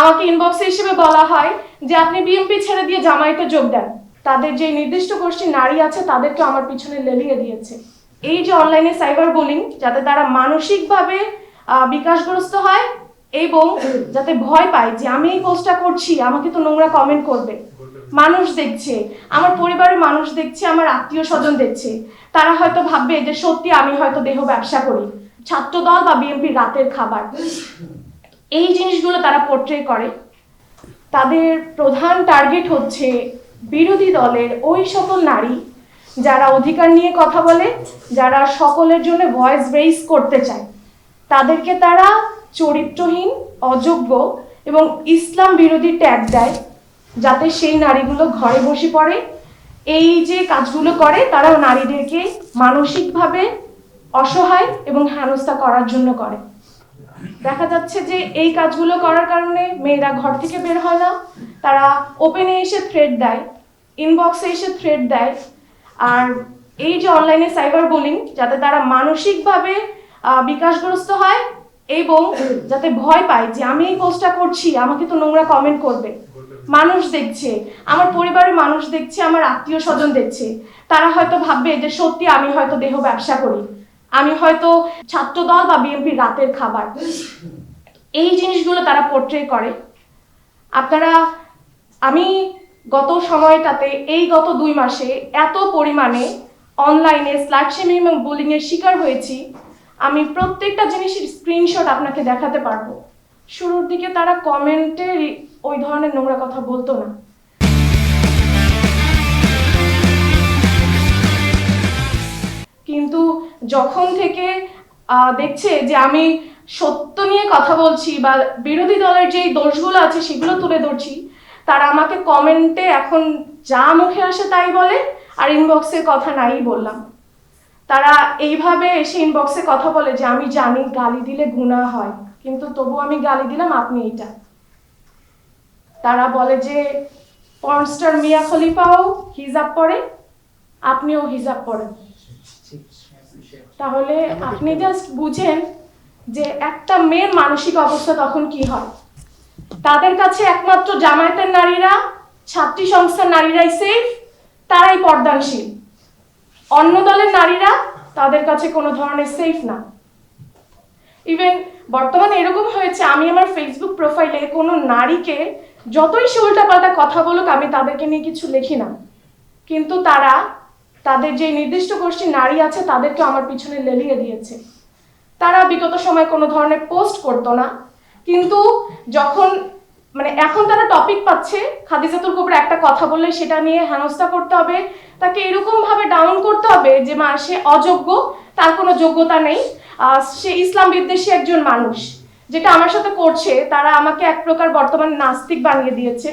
আমাকে ইনবক্সে হিসেবে বলা হয় যে আপনি বিএনপি ছেড়ে দিয়ে জামায়াতে যোগ দেন। তাদের যে নির্দিষ্ট গোষ্ঠীর নারী আছে তাদেরকে আমার পিছনে লেলিয়ে দিয়েছে। এই যে অনলাইনে সাইবার বুলিং, যাতে তারা মানসিকভাবে বিকাশগ্রস্ত হয় এবং যাতে ভয় পায় যে আমি এই পোস্টটা করছি, আমাকে তো নোংরা কমেন্ট করবে, মানুষ দেখছে, আমার পরিবারের মানুষ দেখছে, আমার আত্মীয় স্বজন দেখছে, তারা হয়তো ভাববে যে সত্যি আমি হয়তো দেহ ব্যবসা করি, ছাত্রদল বা বিএনপির রাতের খাবার। এই জিনিসগুলো তারা পোর্ট্রে করে। তাদের প্রধান টার্গেট হচ্ছে বিরোধী দলের ওই সকল নারী যারা অধিকার নিয়ে কথা বলে, যারা সকলের জন্য ভয়েস রেইজ করতে চায়। তাদেরকে তারা চরিত্রহীন, অযোগ্য এবং ইসলাম বিরোধী ট্যাগ দেয়, যাতে সেই নারীগুলো ঘরে বসে পড়ে। এই যে কাজগুলো করে তারা নারীদেরকে মানসিকভাবে অসহায় এবং হেনস্থা করার জন্য করে। দেখা যাচ্ছে যে এই কাজগুলো করার কারণে মেয়েরা ঘর থেকে বের হয় না, তারা ওপেনে এসে থ্রেড দেয়, ইনবক্সে এসে থ্রেড দেয়। আর এই যে অনলাইনে সাইবার বুলিং, যাতে তারা মানসিকভাবে বিকাশগ্রস্ত হয় এবং যাতে ভয় পায় যে আমি এই পোস্টটা করছি, আমাকে তো নোংরা কমেন্ট করবে, মানুষ দেখছে, আমার পরিবারের মানুষ দেখছে, আমার আত্মীয় স্বজন দেখছে, তারা হয়তো ভাববে যে সত্যি আমি হয়তো দেহ ব্যবসা করি, আমি হয়তো ছাত্রদল বা বিএনপির রাতের খাবার। এই জিনিসগুলো তারা পোর্ট্রে করে। আমি গত সময়টাতে, এই গত 2 মাসে এত পরিমাণে অনলাইনে স্লাট শেমিং এবং বুলিং এর শিকার হয়েছি, আমি প্রত্যেকটা জিনিসের স্ক্রিনশট আপনাকে দেখাতে পারবো। শুরুর দিকে তারা কমেন্টে ওই ধরনের নোংরা কথা বলতো না, কিন্তু যখন থেকে দেখছে যে আমি সত্য নিয়ে কথা বলছি বা বিরোধী দলের যেই দোষগুলো আছে সেগুলো তুলে ধরছি, তারা আমাকে কমেন্টে এখন যা মুখে আসে তাই বলে, আর ইনবক্সের কথা নাই বললাম। তারা এইভাবে এসে ইনবক্সে কথা বলে যে আমি জানি গালি দিলে গুনাহ হয়, কিন্তু তবু আমি গালি দিলাম, আপনি এটা। তারা বলে যে পর্নস্টার মিয়া খলিফাও হিজাব পরে, আপনিও হিজাব পরেন। তাহলে আপনি জাস্ট বুঝেন যে একটা মেয়ের মানসিক অবস্থা তখন কি হয়। তাদের কাছে একমাত্র জামায়াতের নারীরা, ছাত্রী সংস্থার নারীরাই সেফ, তারাই পর্দানশীল। অন্য দলের নারীরা তাদের কাছে কোনো ধরনের সেফ না। ইভেন বর্তমানে এরকম হয়েছে, আমি আমার ফেসবুক প্রোফাইলে কোনো নারীকে যতই সে উল্টাপাল্টা কথা বলুক, আমি তাদেরকে নিয়ে কিছু লিখি না, কিন্তু তারা তাদের যে নির্দিষ্ট গোষ্ঠীর নারী আছে তাদেরকে আমার পিছনে লেলিয়ে দিয়েছে। তারা বিগত সময় কোনো ধরনের পোস্ট করতো না, কিন্তু যখন এখন তারা টপিক পাচ্ছে, খাদিজাতুল কুবরা একটা কথা বললে সেটা নিয়ে হেনস্থা করতে হবে, তাকে এরকম ভাবে ডাউন করতে হবে যে সে অযোগ্য, তার কোনো যোগ্যতা নেই, সে ইসলাম বিদ্বেষী একজন মানুষ। যেটা আমার সাথে করছে, তারা আমাকে এক প্রকার বর্তমানে নাস্তিক বানিয়ে দিয়েছে,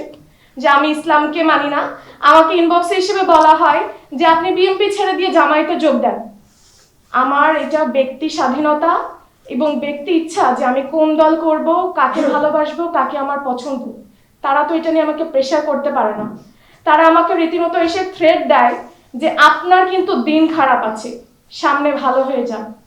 যে আমি ইসলামকে মানি না। আমাকে ইনবক্সে হিসেবে বলা হয় যে আপনি বিএনপি ছেড়ে দিয়ে জামায়াতে যোগ দেন। আমার এটা ব্যক্তি স্বাধীনতা এবং ব্যক্তি ইচ্ছা যে আমি কোন দল করব, কাকে ভালোবাসবো, কাকে আমার পছন্দ। তারা তো এটা নিয়ে আমাকে প্রেশার করতে পারে না। তারা আমাকে রীতিমতো এসে থ্রেট দেয় যে আপনার কিন্তু দিন খারাপ আছে, সামনে ভালো হয়ে যান।